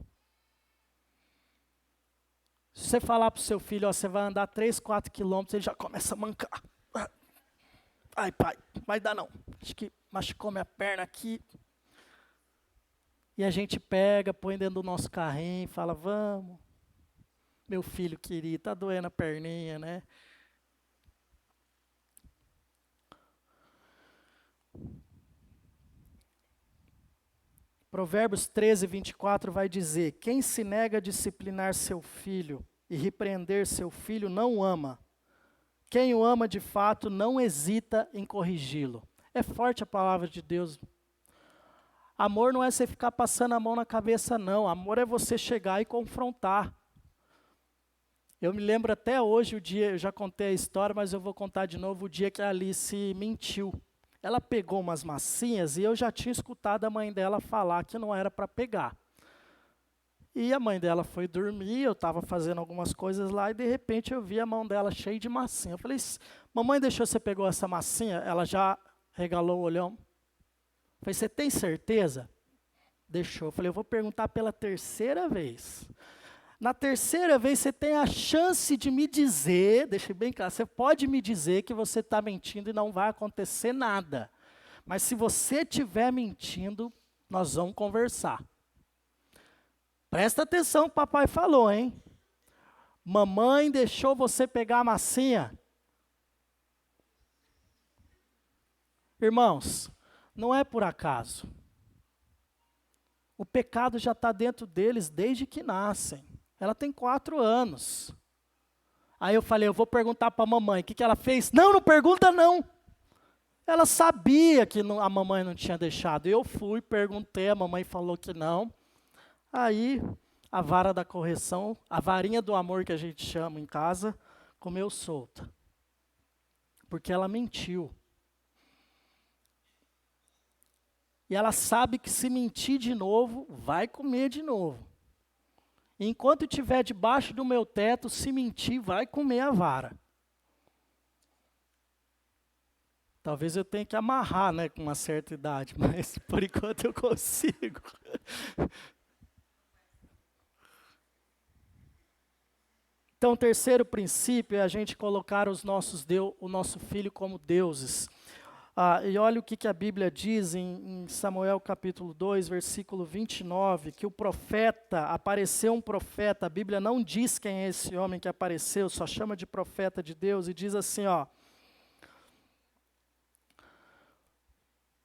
S1: Se você falar para o seu filho, você vai andar 3, 4 quilômetros, ele já começa a mancar. Ai, pai, vai dar não. Acho que machucou minha perna aqui. E a gente pega, põe dentro do nosso carrinho e fala, vamos. Meu filho querido, está doendo a perninha, né? Provérbios 13, 24 vai dizer, quem se nega a disciplinar seu filho e repreender seu filho não o ama. Quem o ama de fato não hesita em corrigi-lo. É forte a palavra de Deus. Amor não é você ficar passando a mão na cabeça, não. Amor é você chegar e confrontar. Eu me lembro até hoje o dia, eu já contei a história, mas eu vou contar de novo o dia que a Alice mentiu. Ela pegou umas massinhas e eu já tinha escutado a mãe dela falar que não era para pegar. E a mãe dela foi dormir, eu estava fazendo algumas coisas lá e de repente eu vi a mão dela cheia de massinha. Eu falei, mamãe deixou você pegou essa massinha? Ela já regalou o olhão. Eu falei, você tem certeza? Deixou. Eu falei, eu vou perguntar pela terceira vez. Na terceira vez você tem a chance de me dizer, deixa bem claro, você pode me dizer que você está mentindo e não vai acontecer nada. Mas se você estiver mentindo, nós vamos conversar. Presta atenção que o papai falou, hein? Mamãe deixou você pegar a massinha. Irmãos, não é por acaso. O pecado já está dentro deles desde que nascem. Ela tem 4 anos. Aí eu falei, eu vou perguntar para a mamãe, o que ela fez? Não, não pergunta não. Ela sabia que a mamãe não tinha deixado. Eu fui, perguntei, a mamãe falou que não. Aí, a vara da correção, a varinha do amor que a gente chama em casa, comeu solta. Porque ela mentiu. E ela sabe que se mentir de novo, vai comer de novo. Enquanto estiver debaixo do meu teto, se mentir, vai comer a vara. Talvez eu tenha que amarrar, né, com uma certa idade, mas por enquanto eu consigo. Então, o terceiro princípio é a gente colocar o nosso filho como deuses. E olha o que a Bíblia diz em Samuel capítulo 2, versículo 29, que apareceu um profeta, a Bíblia não diz quem é esse homem que apareceu, só chama de profeta de Deus, e diz assim,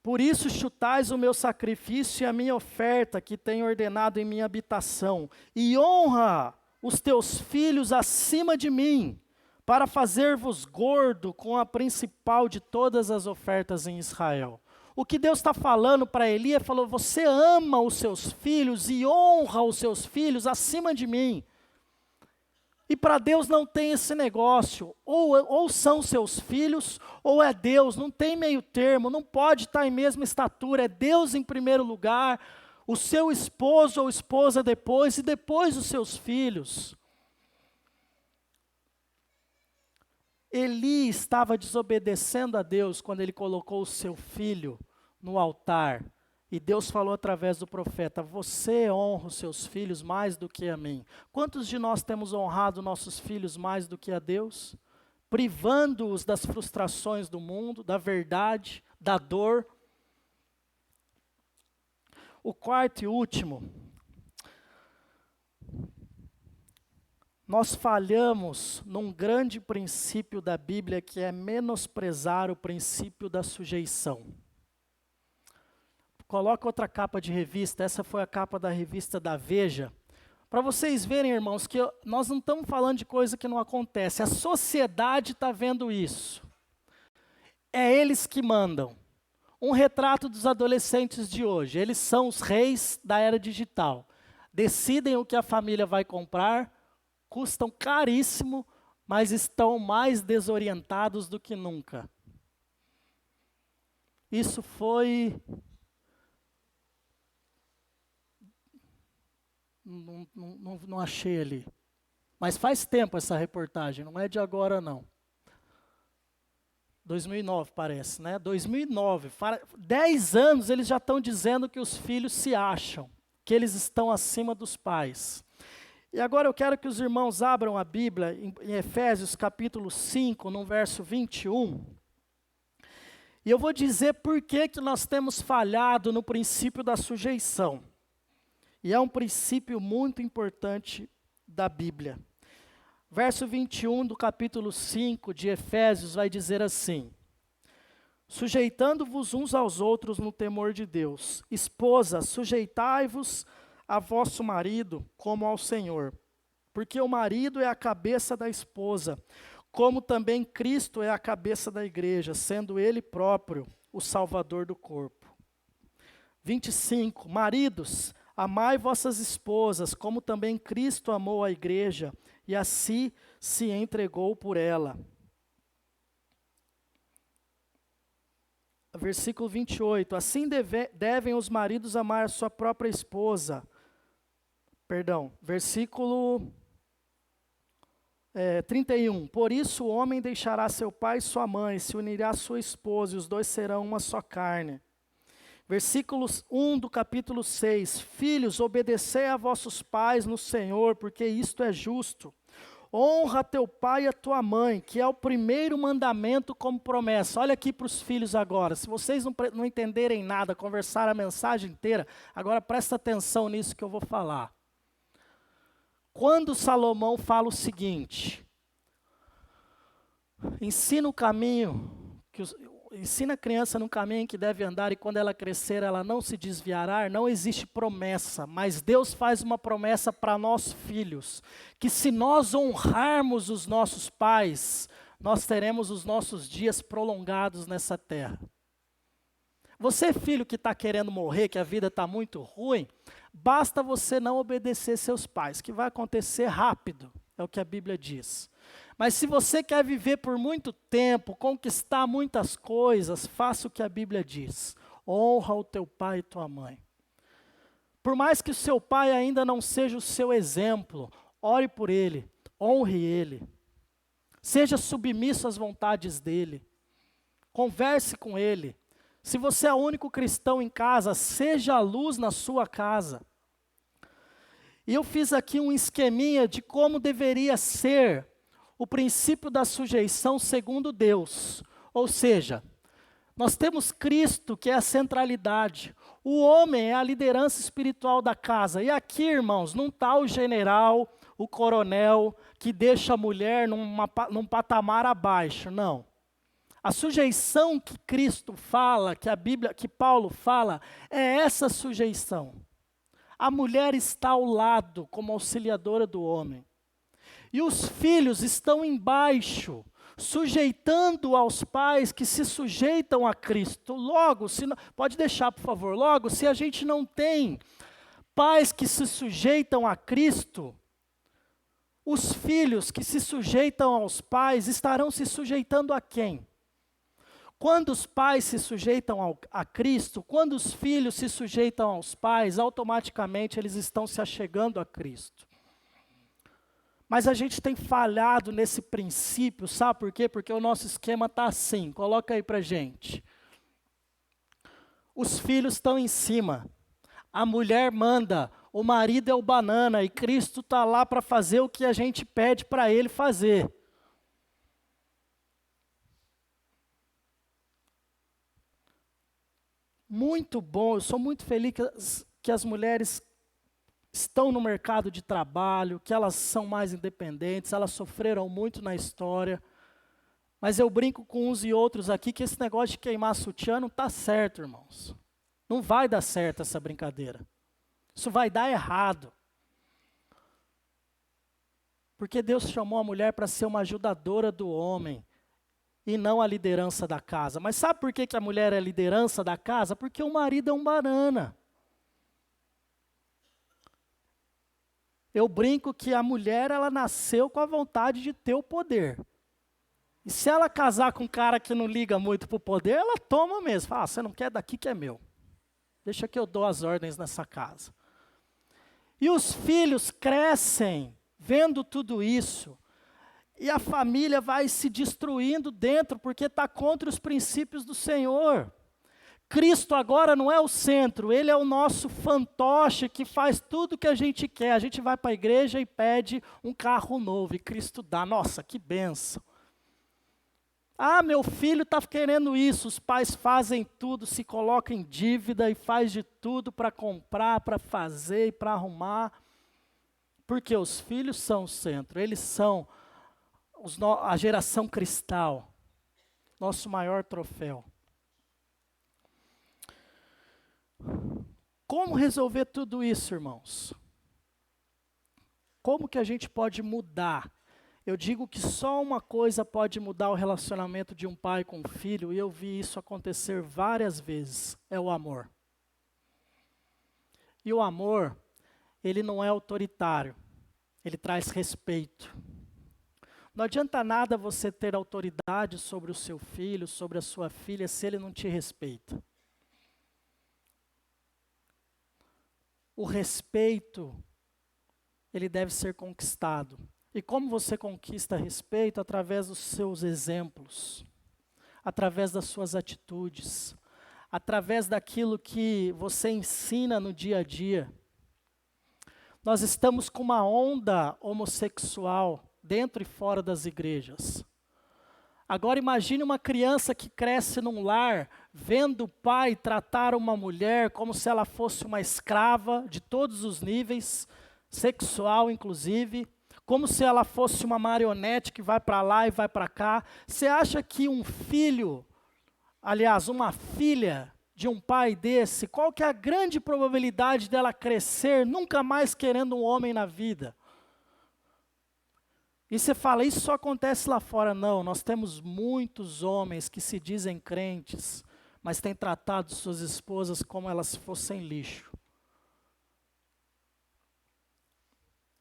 S1: por isso chutais o meu sacrifício e a minha oferta que tenho ordenado em minha habitação, e honra os teus filhos acima de mim, para fazer-vos gordo com a principal de todas as ofertas em Israel. O que Deus está falando para Elias, falou, você ama os seus filhos e honra os seus filhos acima de mim. E para Deus não tem esse negócio, ou são seus filhos, ou é Deus, não tem meio termo, não pode estar em mesma estatura, é Deus em primeiro lugar, o seu esposo ou esposa depois, e depois os seus filhos. Eli estava desobedecendo a Deus quando ele colocou o seu filho no altar. E Deus falou através do profeta, você honra os seus filhos mais do que a mim. Quantos de nós temos honrado nossos filhos mais do que a Deus? Privando-os das frustrações do mundo, da verdade, da dor. O quarto e último, nós falhamos num grande princípio da Bíblia que é menosprezar o princípio da sujeição. Coloca outra capa de revista, essa foi a capa da revista da Veja. Para vocês verem, irmãos, que nós não estamos falando de coisa que não acontece, a sociedade está vendo isso. É eles que mandam. Um retrato dos adolescentes de hoje, eles são os reis da era digital. Decidem o que a família vai comprar, custam caríssimo, mas estão mais desorientados do que nunca. Isso foi... Não achei ali. Mas faz tempo essa reportagem, não é de agora não. 2009 parece, né? 2009, 10 anos eles já estão dizendo que os filhos se acham, que eles estão acima dos pais. E agora eu quero que os irmãos abram a Bíblia em Efésios capítulo 5, no verso 21. E eu vou dizer por que nós temos falhado no princípio da sujeição. E é um princípio muito importante da Bíblia. Verso 21 do capítulo 5 de Efésios vai dizer assim: sujeitando-vos uns aos outros no temor de Deus. Esposas, sujeitai-vos a vosso marido como ao Senhor. Porque o marido é a cabeça da esposa, como também Cristo é a cabeça da igreja, sendo ele próprio o Salvador do corpo. 25. Maridos, amai vossas esposas, como também Cristo amou a igreja e assim se entregou por ela. Versículo 28, assim devem os maridos amar a sua própria esposa. Versículo 31, por isso o homem deixará seu pai e sua mãe, se unirá à sua esposa, e os dois serão uma só carne. Versículo 1 do capítulo 6, filhos, obedecei a vossos pais no Senhor, porque isto é justo. Honra teu pai e a tua mãe, que é o primeiro mandamento como promessa. Olha aqui para os filhos agora, se vocês não entenderem nada, conversar a mensagem inteira, agora presta atenção nisso que eu vou falar. Quando Salomão fala o seguinte, ensina a criança no caminho em que deve andar e quando ela crescer ela não se desviará, não existe promessa, mas Deus faz uma promessa para nós filhos, que se nós honrarmos os nossos pais, nós teremos os nossos dias prolongados nessa terra. Você filho que está querendo morrer, que a vida está muito ruim, basta você não obedecer seus pais, que vai acontecer rápido, é o que a Bíblia diz. Mas se você quer viver por muito tempo, conquistar muitas coisas, faça o que a Bíblia diz. Honra o teu pai e tua mãe. Por mais que o seu pai ainda não seja o seu exemplo, ore por ele, honre ele. Seja submisso às vontades dele. Converse com ele. Se você é o único cristão em casa, seja a luz na sua casa. E eu fiz aqui um esqueminha de como deveria ser o princípio da sujeição segundo Deus. Ou seja, nós temos Cristo, que é a centralidade. O homem é a liderança espiritual da casa. E aqui, irmãos, não está o general, o coronel, que deixa a mulher num patamar abaixo, não. A sujeição que Cristo fala, que Paulo fala, é essa sujeição. A mulher está ao lado como auxiliadora do homem. E os filhos estão embaixo, sujeitando aos pais que se sujeitam a Cristo. Logo, pode deixar por favor, logo, se a gente não tem pais que se sujeitam a Cristo, os filhos que se sujeitam aos pais estarão se sujeitando a quem? Quando os pais se sujeitam a Cristo, quando os filhos se sujeitam aos pais, automaticamente eles estão se achegando a Cristo. Mas a gente tem falhado nesse princípio, sabe por quê? Porque o nosso esquema está assim, coloca aí para gente. Os filhos estão em cima, a mulher manda, o marido é o banana e Cristo está lá para fazer o que a gente pede para ele fazer. Muito bom, eu sou muito feliz que as mulheres estão no mercado de trabalho, que elas são mais independentes, elas sofreram muito na história. Mas eu brinco com uns e outros aqui que esse negócio de queimar sutiã não está certo, irmãos. Não vai dar certo essa brincadeira. Isso vai dar errado. Porque Deus chamou a mulher para ser uma ajudadora do homem e não a liderança da casa. Mas sabe por que a mulher é a liderança da casa? Porque o marido é um banana. Eu brinco que a mulher, ela nasceu com a vontade de ter o poder. E se ela casar com um cara que não liga muito para o poder, ela toma mesmo. Fala, você não quer daqui que é meu. Deixa que eu dou as ordens nessa casa. E os filhos crescem vendo tudo isso. E a família vai se destruindo dentro, porque está contra os princípios do Senhor. Cristo agora não é o centro, Ele é o nosso fantoche que faz tudo o que a gente quer. A gente vai para a igreja e pede um carro novo, e Cristo dá. Nossa, que bênção. Ah, meu filho está querendo isso. Os pais fazem tudo, se colocam em dívida e faz de tudo para comprar, para fazer e para arrumar. Porque os filhos são o centro, eles são a geração cristal, nosso maior troféu. Como resolver tudo isso, irmãos? Como que a gente pode mudar? Eu digo que só uma coisa pode mudar o relacionamento de um pai com um filho, e eu vi isso acontecer várias vezes, é o amor. E o amor, ele não é autoritário, ele traz respeito. Não adianta nada você ter autoridade sobre o seu filho, sobre a sua filha, se ele não te respeita. O respeito, ele deve ser conquistado. E como você conquista respeito? Através dos seus exemplos, através das suas atitudes, através daquilo que você ensina no dia a dia. Nós estamos com uma onda homossexual dentro e fora das igrejas. Agora imagine uma criança que cresce num lar, vendo o pai tratar uma mulher como se ela fosse uma escrava de todos os níveis, sexual inclusive, como se ela fosse uma marionete que vai para lá e vai para cá. Você acha que um filho, aliás, uma filha de um pai desse, qual que é a grande probabilidade dela crescer nunca mais querendo um homem na vida? E você fala, isso só acontece lá fora. Não, nós temos muitos homens que se dizem crentes, mas têm tratado suas esposas como elas fossem lixo.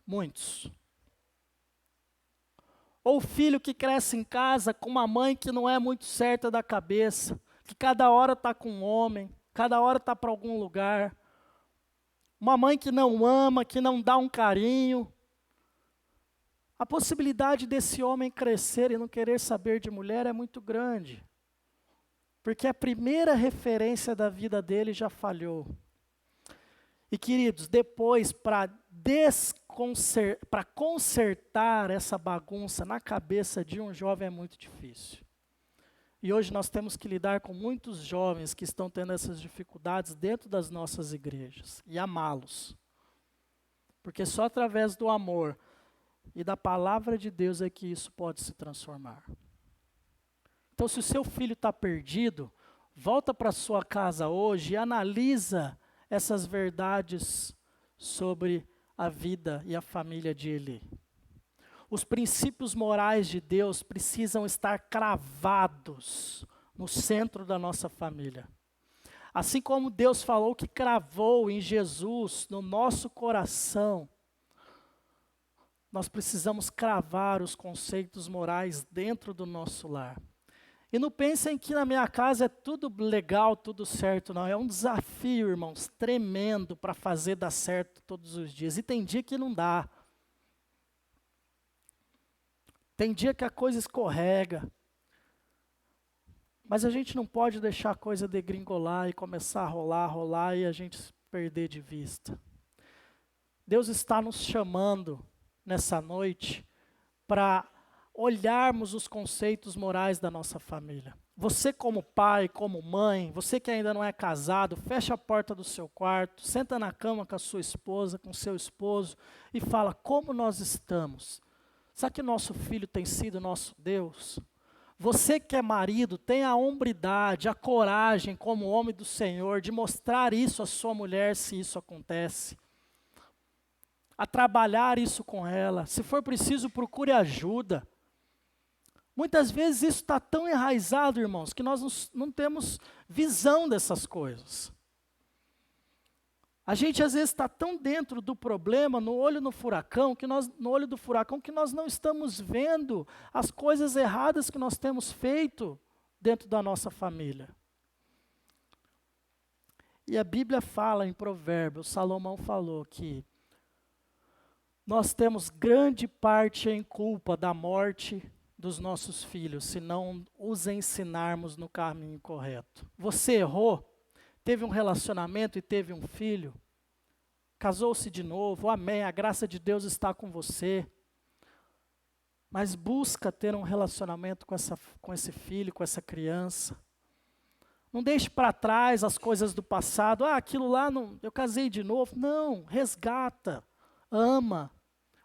S1: Muitos. Ou filho que cresce em casa com uma mãe que não é muito certa da cabeça, que cada hora está com um homem, cada hora está para algum lugar. Uma mãe que não ama, que não dá um carinho. A possibilidade desse homem crescer e não querer saber de mulher é muito grande. Porque a primeira referência da vida dele já falhou. E queridos, depois para consertar essa bagunça na cabeça de um jovem é muito difícil. E hoje nós temos que lidar com muitos jovens que estão tendo essas dificuldades dentro das nossas igrejas. E amá-los. Porque só através do amor e da palavra de Deus é que isso pode se transformar. Então, se o seu filho está perdido, volta para sua casa hoje e analisa essas verdades sobre a vida e a família de Eli. Os princípios morais de Deus precisam estar cravados no centro da nossa família. Assim como Deus falou que cravou em Jesus no nosso coração, nós precisamos cravar os conceitos morais dentro do nosso lar. E não pensem que na minha casa é tudo legal, tudo certo, não. É um desafio, irmãos, tremendo para fazer dar certo todos os dias. E tem dia que não dá. Tem dia que a coisa escorrega. Mas a gente não pode deixar a coisa degringolar e começar a rolar e a gente se perder de vista. Deus está nos chamando nessa noite para olharmos os conceitos morais da nossa família. Você como pai, como mãe, você que ainda não é casado, fecha a porta do seu quarto, senta na cama com a sua esposa, com o seu esposo e fala como nós estamos. Sabe que nosso filho tem sido nosso Deus? Você que é marido, tenha a hombridade, a coragem como homem do Senhor de mostrar isso à sua mulher se isso acontece. A trabalhar isso com ela. Se for preciso, procure ajuda. Muitas vezes isso está tão enraizado, irmãos, que nós não temos visão dessas coisas. A gente às vezes está tão dentro do problema, no olho do furacão, que nós não estamos vendo as coisas erradas que nós temos feito dentro da nossa família. E a Bíblia fala em Provérbios, Salomão falou que nós temos grande parte em culpa da morte dos nossos filhos, se não os ensinarmos no caminho correto. Você errou, teve um relacionamento e teve um filho, casou-se de novo, amém, a graça de Deus está com você. Mas busca ter um relacionamento com esse filho, com essa criança. Não deixe para trás as coisas do passado, aquilo lá, eu casei de novo. Não, resgata, ama.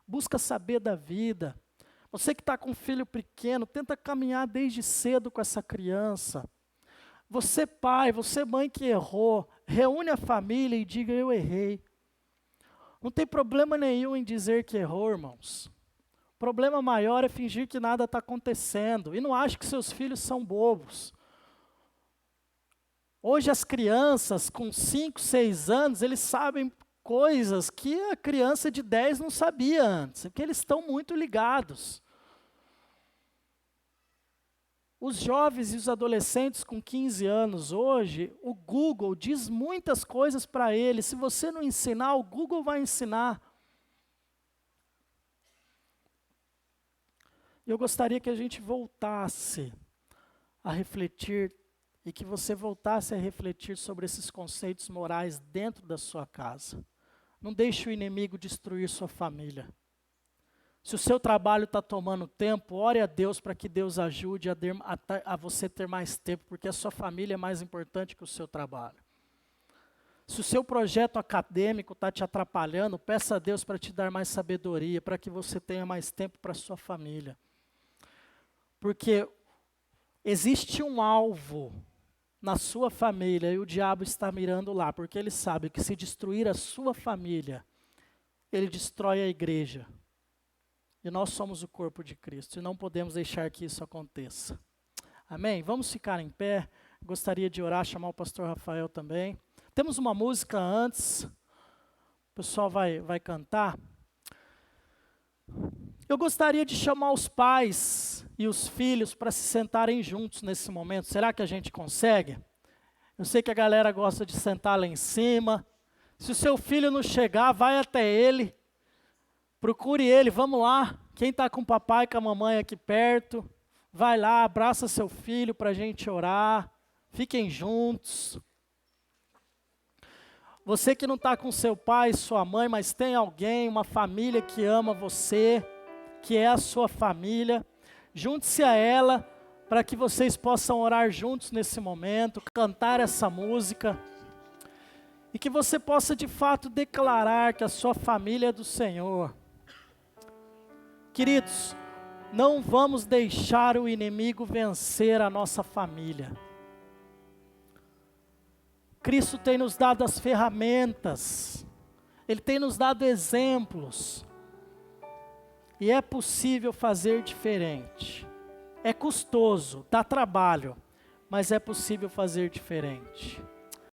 S1: Busca saber da vida. Você que está com um filho pequeno, tenta caminhar desde cedo com essa criança. Você pai, você mãe que errou, reúne a família e diga, eu errei. Não tem problema nenhum em dizer que errou, irmãos. O problema maior é fingir que nada está acontecendo. E não ache que seus filhos são bobos. Hoje as crianças com 5, 6 anos, eles sabem coisas que a criança de 10 não sabia antes, porque eles estão muito ligados. Os jovens e os adolescentes com 15 anos hoje, o Google diz muitas coisas para eles. Se você não ensinar, o Google vai ensinar. Eu gostaria que a gente voltasse a refletir e que você voltasse a refletir sobre esses conceitos morais dentro da sua casa. Não deixe o inimigo destruir sua família. Se o seu trabalho está tomando tempo, ore a Deus para que Deus ajude a você ter mais tempo, porque a sua família é mais importante que o seu trabalho. Se o seu projeto acadêmico está te atrapalhando, peça a Deus para te dar mais sabedoria, para que você tenha mais tempo para a sua família. Porque existe um alvo na sua família e o diabo está mirando lá, porque ele sabe que se destruir a sua família, ele destrói a igreja. E nós somos o corpo de Cristo e não podemos deixar que isso aconteça. Amém? Vamos ficar em pé. Gostaria de orar, chamar o pastor Rafael também. Temos uma música antes. O pessoal vai cantar. Eu gostaria de chamar os pais e os filhos para se sentarem juntos nesse momento. Será que a gente consegue? Eu sei que a galera gosta de sentar lá em cima. Se o seu filho não chegar, vai até ele. Procure ele, vamos lá. Quem está com o papai e com a mamãe aqui perto, vai lá, abraça seu filho para a gente orar. Fiquem juntos. Você que não está com seu pai, sua mãe, mas tem alguém, uma família que ama você, que é a sua família, junte-se a ela para que vocês possam orar juntos nesse momento, cantar essa música. E que você possa de fato declarar que a sua família é do Senhor. Queridos, não vamos deixar o inimigo vencer a nossa família. Cristo tem nos dado as ferramentas, Ele tem nos dado exemplos, e é possível fazer diferente. É custoso, dá trabalho, mas é possível fazer diferente.